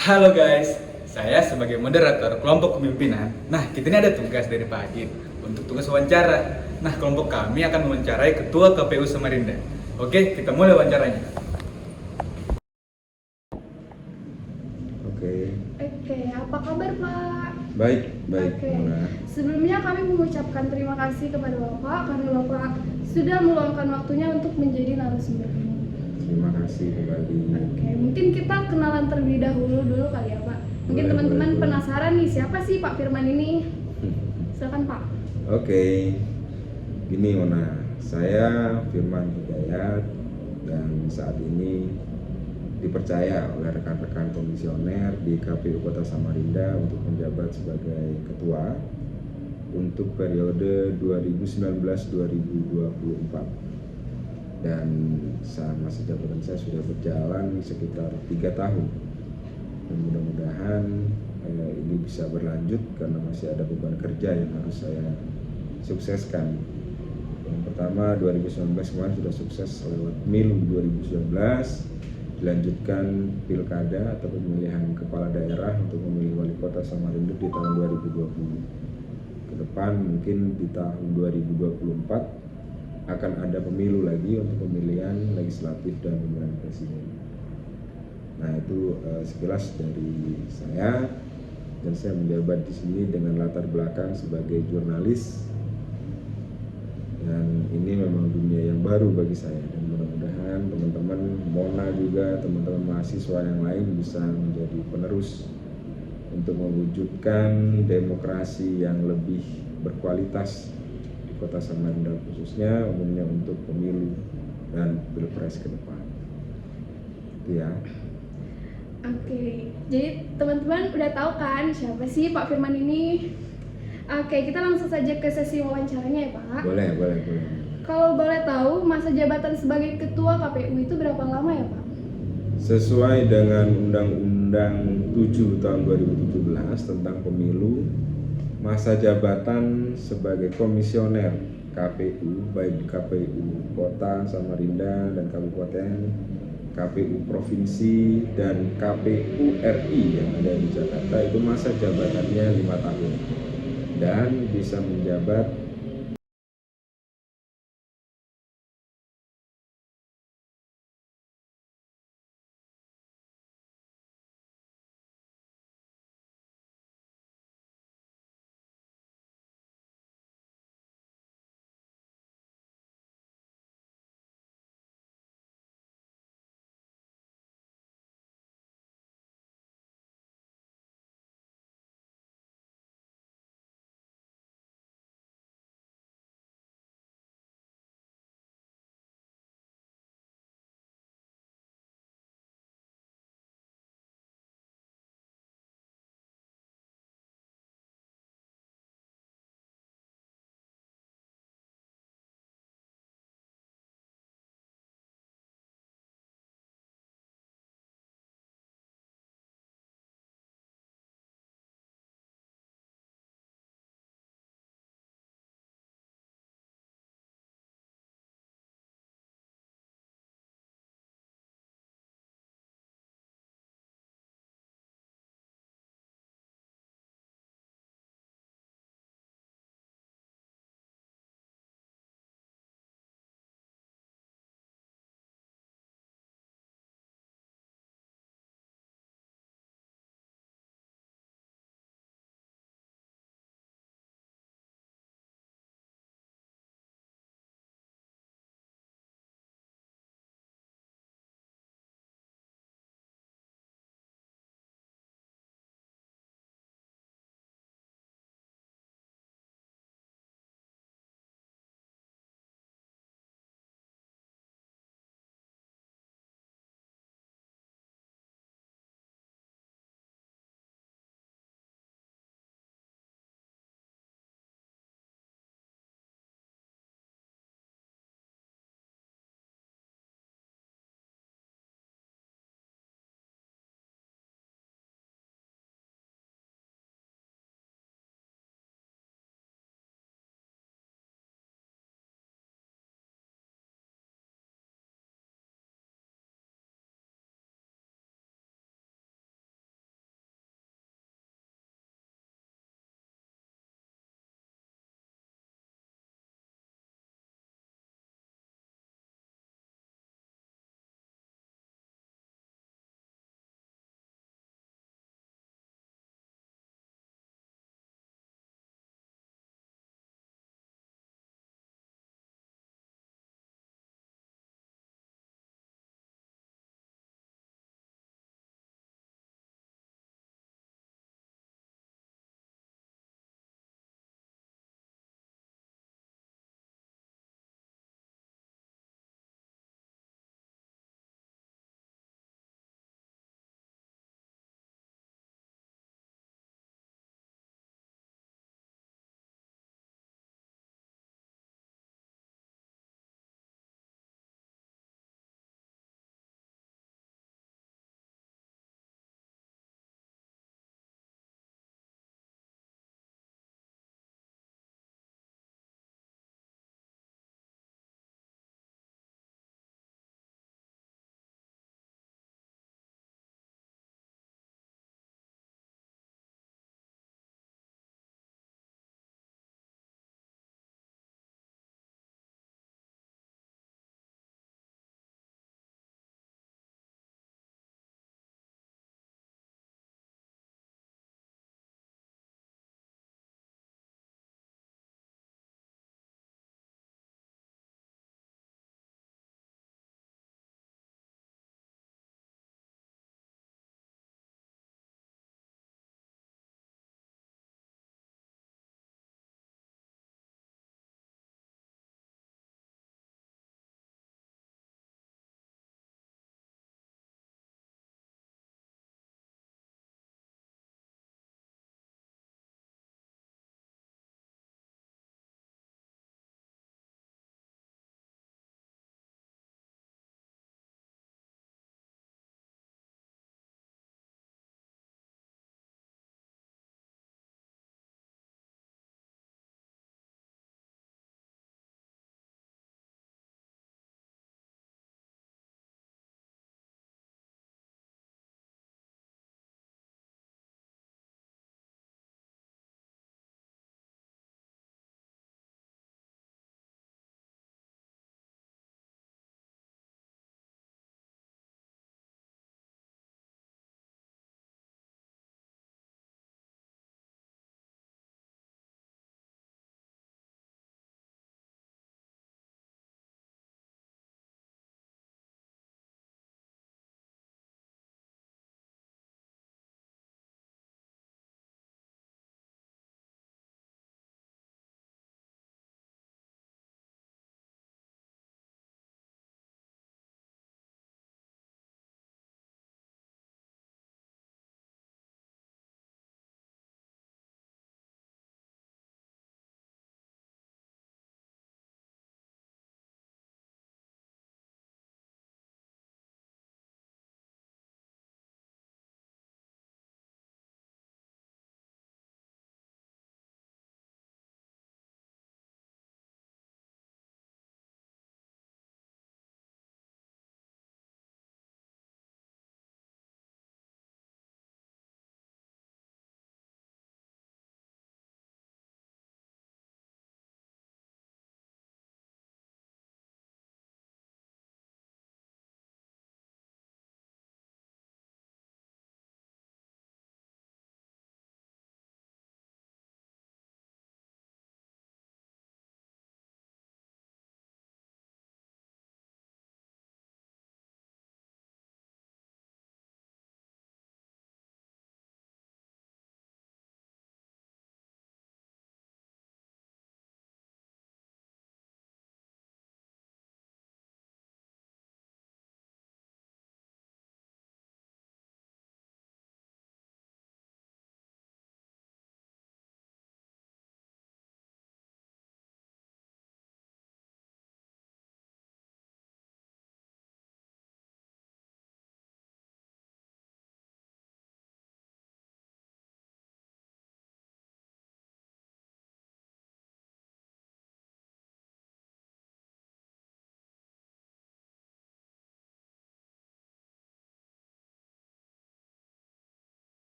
Halo guys, saya sebagai moderator kelompok kepemimpinan. Nah, kita ini ada tugas dari Pak Adit untuk tugas wawancara. Nah, kelompok kami akan mewawancarai Ketua KPU Samarinda. Oke, kita mulai wawancaranya. Oke, Oke, apa kabar Pak? baik, baik, Oke, Mona. sebelumnya kami mengucapkan terima kasih kepada Bapak karena Bapak sudah meluangkan waktunya untuk menjadi narasumber ini. Terima kasih kembali. Oke, mungkin kita kenalan terlebih dulu kali ya Pak. Mungkin Boleh, teman-teman boleh. penasaran nih siapa sih Pak Firman ini? Silakan Pak. Oke, gini Mona, saya Firman Hidayat dan saat ini dipercaya oleh rekan-rekan komisioner di KPU Kota Samarinda untuk menjabat sebagai ketua untuk periode 2019-2024. Dan masa jabatan saya sudah berjalan sekitar 3 tahun dan mudah-mudahan ini bisa berlanjut karena masih ada beban kerja yang harus saya sukseskan. Yang pertama 2019 kemarin sudah sukses lewat Milu 2019, dilanjutkan pilkada atau pemilihan kepala daerah untuk memilih wali kota Samarinda di tahun 2020. Ke depan mungkin di tahun 2024 akan ada pemilu lagi untuk pemilihan legislatif dan pemilihan presiden. Nah itu sekilas dari saya, dan saya menjabat di sini dengan latar belakang sebagai jurnalis, dan ini memang dunia yang baru bagi saya, dan mudah-mudahan teman-teman Mona juga teman-teman mahasiswa yang lain bisa menjadi penerus untuk mewujudkan demokrasi yang lebih berkualitas di Kota Samarinda, khususnya umumnya untuk pemilu dan pilpres ke depan. Itu ya. Oke, jadi teman-teman udah tahu kan siapa sih Pak Firman ini? Oke, kita langsung saja ke sesi wawancaranya ya Pak. Boleh. Kalau boleh tahu, masa jabatan sebagai ketua KPU itu berapa lama ya Pak? Sesuai dengan Undang-Undang 7 tahun 2017 tentang pemilu, masa jabatan sebagai komisioner KPU, baik KPU Kota Samarinda dan Kabupaten, KPU Provinsi, dan KPU RI yang ada di Jakarta, itu masa jabatannya 5 tahun dan bisa menjabat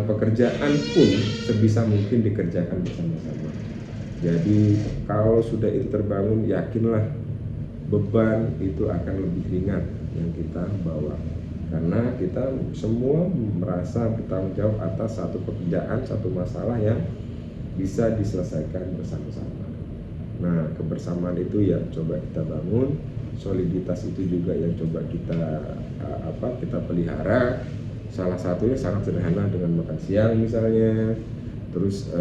pekerjaan pun sebisa mungkin dikerjakan bersama-sama. Jadi kalau sudah itu terbangun, yakinlah beban itu akan lebih ringan yang kita bawa. Karena kita semua merasa bertanggung jawab atas satu pekerjaan, satu masalah yang bisa diselesaikan bersama-sama. Nah, kebersamaan itu yang coba kita bangun, soliditas itu juga yang coba kita pelihara. Salah satunya sangat sederhana dengan makan siang misalnya. Terus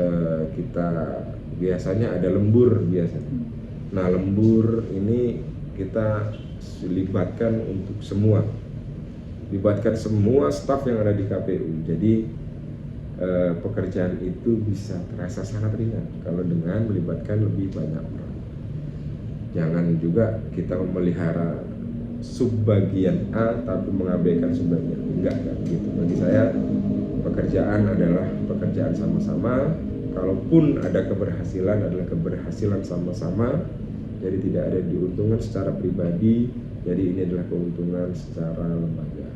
kita biasanya ada lembur biasanya. Nah, lembur ini kita libatkan untuk semua. Libatkan semua staf yang ada di KPU. Jadi pekerjaan itu bisa terasa sangat ringan kalau dengan melibatkan lebih banyak orang. Jangan juga kita memelihara subbagian A tapi mengabaikan subbagian B. Enggak gitu. Bagi saya pekerjaan adalah pekerjaan sama-sama. Kalaupun ada keberhasilan adalah keberhasilan sama-sama. Jadi tidak ada diuntungkan secara pribadi. Jadi ini adalah keuntungan secara lembaga.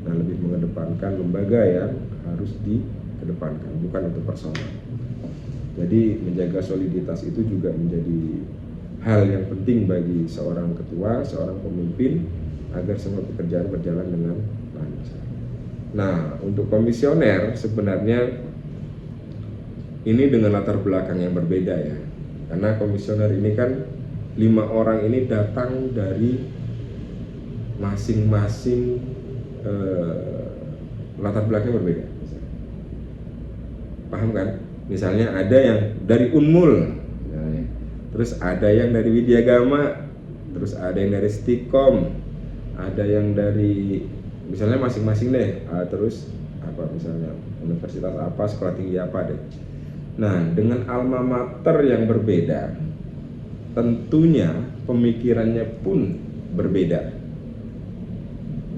Nah, lebih mengedepankan lembaga yang harus dikedepankan, bukan untuk personal. Jadi menjaga soliditas itu juga menjadi hal yang penting bagi seorang ketua, seorang pemimpin, agar semua pekerjaan berjalan dengan lancar. Nah, untuk komisioner sebenarnya ini dengan latar belakang yang berbeda ya. Karena komisioner ini kan 5 orang ini datang dari masing-masing latar belakang berbeda. Paham kan? Misalnya ada yang dari Unmul, terus ada yang dari Widyagama, terus ada yang dari Stikom, ada yang dari misalnya masing-masing deh, terus apa misalnya universitas apa, sekolah tinggi apa deh. Nah, dengan alma mater yang berbeda, tentunya pemikirannya pun berbeda,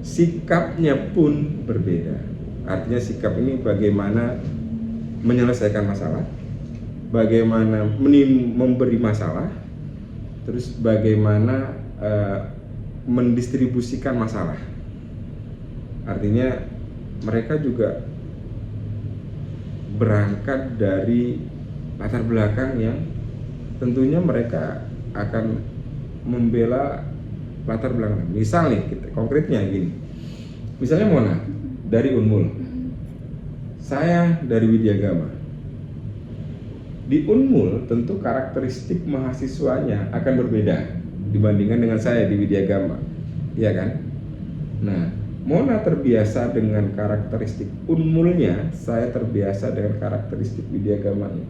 sikapnya pun berbeda. Artinya sikap ini bagaimana menyelesaikan masalah, bagaimana memberi masalah, terus bagaimana mendistribusikan masalah. Artinya mereka juga berangkat dari latar belakang yang tentunya mereka akan membela latar belakang. Misal nih, konkretnya gini. Misalnya Mona dari Unmul, saya dari Widyagama. Di Unmul tentu karakteristik mahasiswanya akan berbeda dibandingkan dengan saya di Widyagama, iya kan? Nah, Mona terbiasa dengan karakteristik Unmulnya, saya terbiasa dengan karakteristik Widyagamanya.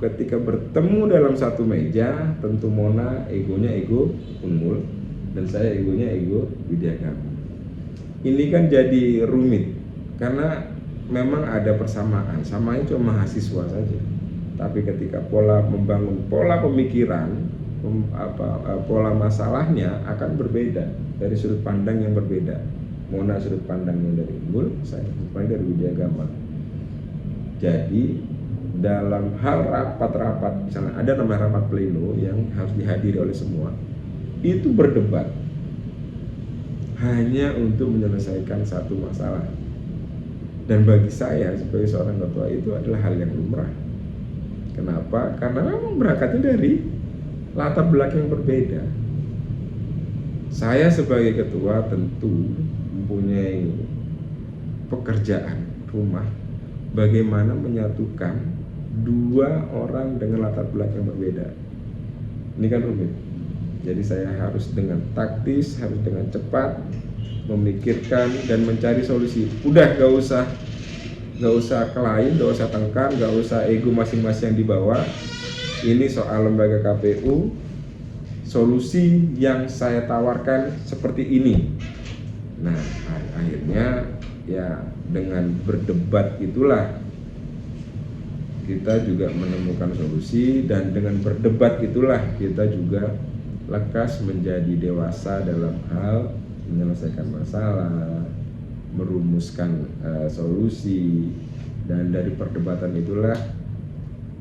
Ketika bertemu dalam satu meja, tentu Mona egonya ego Unmul dan saya egonya ego Widyagama. Ini kan jadi rumit karena memang ada persamaan, samanya cuma mahasiswa saja. Tapi ketika membangun pola pemikiran, pola masalahnya akan berbeda dari sudut pandang yang berbeda. Mona sudut pandangnya dari Unmul, saya sudut pandang dari Widyagama. Jadi dalam hal rapat-rapat, misalnya ada namanya rapat pleno yang harus dihadiri oleh semua, itu berdebat hanya untuk menyelesaikan satu masalah. Dan bagi saya sebagai seorang ketua itu adalah hal yang lumrah. Kenapa? Karena memang berangkatnya dari latar belakang yang berbeda. Saya sebagai ketua tentu mempunyai pekerjaan rumah bagaimana menyatukan 2 orang dengan latar belakang yang berbeda. Ini kan rumit. Jadi saya harus dengan taktis, harus dengan cepat memikirkan dan mencari solusi. Udah gak usah kelain, gak usah tengkar, gak usah ego masing-masing yang dibawa. Ini soal lembaga KPU. Solusi yang saya tawarkan seperti ini. Nah, akhirnya ya dengan berdebat itulah kita juga menemukan solusi, dan dengan berdebat itulah kita juga lekas menjadi dewasa dalam hal menyelesaikan masalah, merumuskan solusi, dan dari perdebatan itulah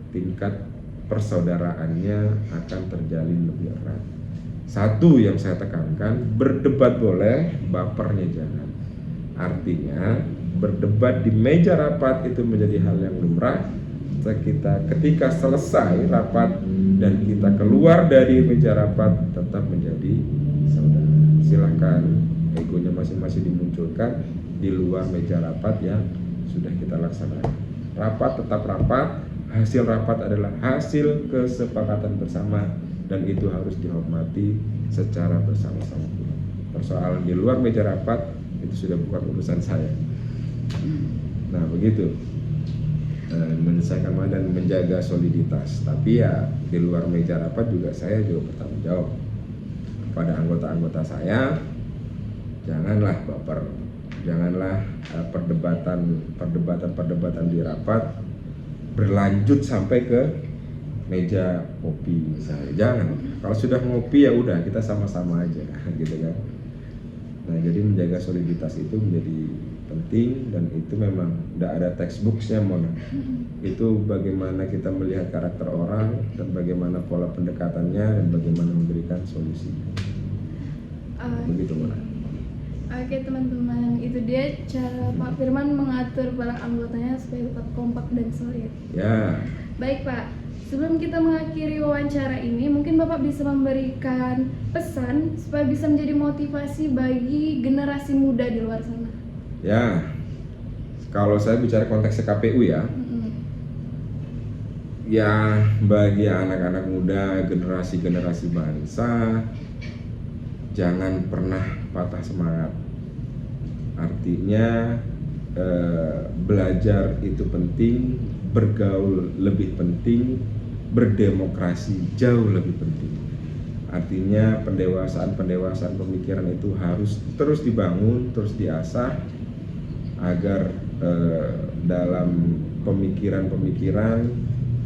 tingkat persaudaraannya akan terjalin lebih erat. Satu yang saya tekankan, berdebat boleh, bapernya jangan. Artinya berdebat di meja rapat itu menjadi hal yang lumrah. Ketika selesai rapat dan kita keluar dari meja rapat tetap menjadi saudara. Silahkan egonya masing-masing dimunculkan di luar meja rapat yang sudah kita laksanakan. Rapat tetap rapat, hasil rapat adalah hasil kesepakatan bersama dan itu harus dihormati secara bersama-sama. Persoalan di luar meja rapat itu sudah bukan urusan saya. Nah begitu, menyelesaikan dan menjaga soliditas. Tapi ya di luar meja rapat juga saya juga bertanggung jawab kepada anggota-anggota saya. Janganlah baper, janganlah perdebatan di rapat berlanjut sampai ke meja kopi misalnya. Jangan. Kalau sudah ngopi ya udah kita sama-sama aja gitu kan. Nah jadi menjaga soliditas itu menjadi penting dan itu memang tidak ada textbooksnya Mona. Itu bagaimana kita melihat karakter orang dan bagaimana pola pendekatannya dan bagaimana memberikan solusi. Begitu Mona. Oke teman-teman, itu dia cara Pak Firman mengatur para anggotanya supaya tetap kompak dan solid. Ya. Baik Pak, sebelum kita mengakhiri wawancara ini, mungkin Bapak bisa memberikan pesan supaya bisa menjadi motivasi bagi generasi muda di luar sana. Ya, kalau saya bicara konteksnya KPU ya, ya bagi anak-anak muda, generasi-generasi bangsa, jangan pernah patah semangat. Artinya belajar itu penting, bergaul lebih penting, berdemokrasi jauh lebih penting. Artinya pendewasaan pemikiran itu harus terus dibangun, terus diasah agar dalam pemikiran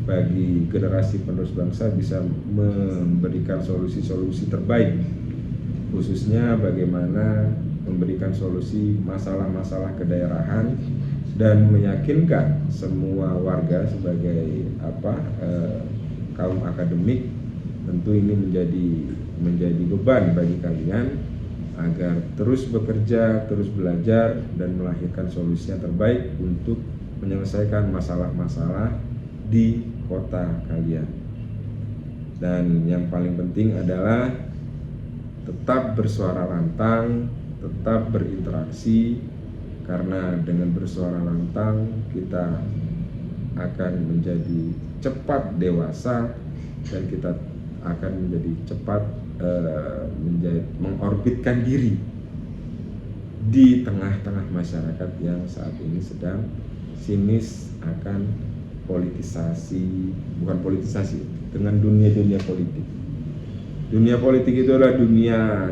bagi generasi penerus bangsa bisa memberikan solusi-solusi terbaik, khususnya bagaimana memberikan solusi masalah-masalah kedaerahan dan meyakinkan semua warga sebagai kaum akademik. Tentu ini menjadi beban bagi kalian agar terus bekerja, terus belajar dan melahirkan solusi yang terbaik untuk menyelesaikan masalah-masalah di kota kalian. Dan yang paling penting adalah tetap bersuara lantang, tetap berinteraksi, karena dengan bersuara lantang kita akan menjadi cepat dewasa dan kita akan menjadi cepat mengorbitkan diri di tengah-tengah masyarakat yang saat ini sedang sinis akan dengan dunia politik. Dunia politik itu adalah dunia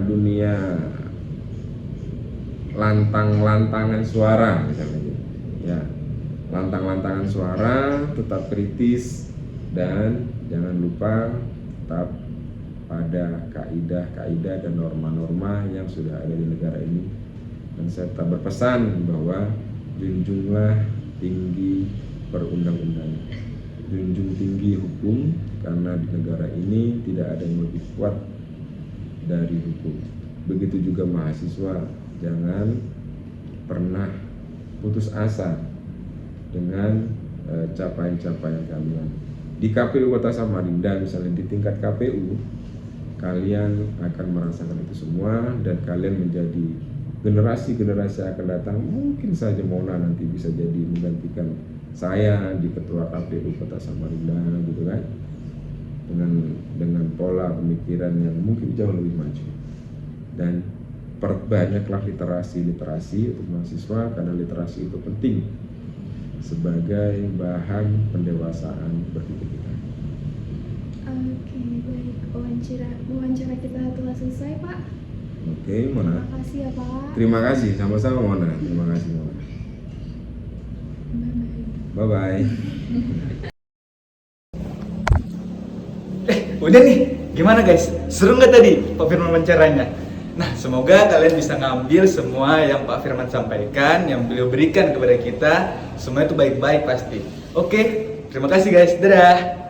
lantang-lantangan suara misalnya gitu. Ya, lantang-lantangan suara, tetap kritis dan jangan lupa tetap pada kaidah-kaidah dan norma-norma yang sudah ada di negara ini. Dan saya tetap berpesan bahwa junjunglah tinggi perundang-undangan, junjung tinggi hukum, karena di negara ini tidak ada yang lebih kuat dari hukum. Begitu juga mahasiswa, jangan pernah putus asa dengan capaian-capaian kalian. Di KPU Kota Samarinda misalnya, di tingkat KPU kalian akan merasakan itu semua dan kalian menjadi generasi-generasi yang akan datang. Mungkin saja Mona nanti bisa jadi menggantikan saya di ketua KPU Kota Samarinda gitu kan, dengan pola pemikiran yang mungkin jauh lebih maju. Dan perbanyaklah literasi untuk mahasiswa, karena literasi itu penting sebagai bahan pendewasaan berpikir kita. Oke, baik. Wawancara kita telah selesai, Pak. Oke, Mona. Terima kasih ya, Pak. Terima kasih, sama-sama Mona. Terima kasih Mona. Bye-bye. Udah nih, gimana guys? Seru nggak tadi Pak Firman wawancaranya? Nah, semoga kalian bisa ngambil semua yang Pak Firman sampaikan, yang beliau berikan kepada kita. Semua itu baik-baik pasti. Oke, terima kasih guys. Dadah.